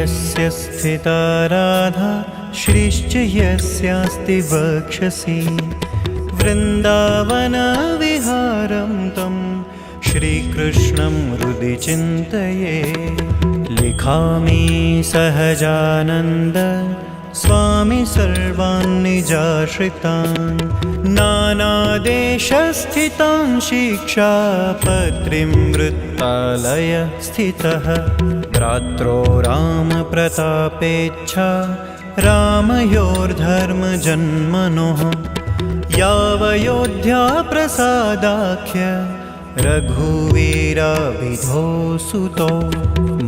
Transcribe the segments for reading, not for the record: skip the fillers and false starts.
यस्य स्थिता राधा श्रीश्च यस्यास्ति वक्षसि वृन्दावनविहारं तं श्रीकृष्णं हृदि चिन्तये लिखामि सहजानन्द स्वामी सर्वान् निजाश्रितान् नानादेशस्थितान् शिक्षापत्रिं वृत्तालय स्थितः रात्रौ रामप्रतापेच्छा रामयोर्धर्मजन्मनोः यावयोध्या प्रसादाख्य रघुवीराभिधौ सुतौ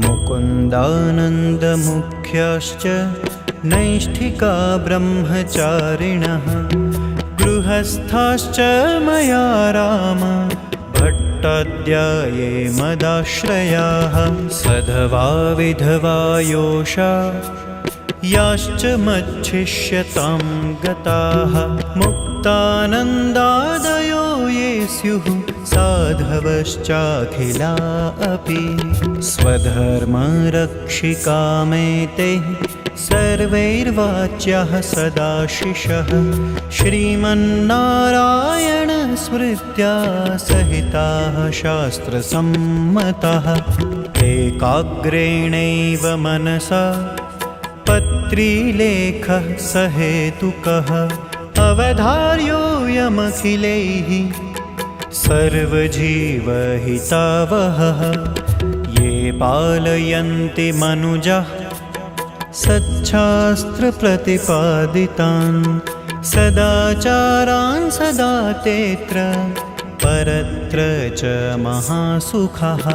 मुकुन्दानन्दमुख्याश्च नैष्ठिका ब्रह्मचारिणः गृहस्थाश्च मया राम भट्टाद्याये मदाश्रयाः सधवा विधवा योषा याश्च मच्छिष्यतां गताः मुक्तानन्दादयो ये स्युः साधवश्चाखिला अपि स्वधर्मरक्षिकामेते सर्वैर्वाच्याः सदाशिषः श्रीमन्नारायण स्मृत्या सहिताः शास्त्रसम्मतः एकाग्रेणैव मनसा पत्रीलेखः सहेतुकः अवधार्योऽयमखिलैः सर्वजीवहितावहः ये पालयन्ति मनुजाः सच्छास्त्रप्रतिपादितान् सदाचारान् सदा तेऽत्र परत्र च महासुखः।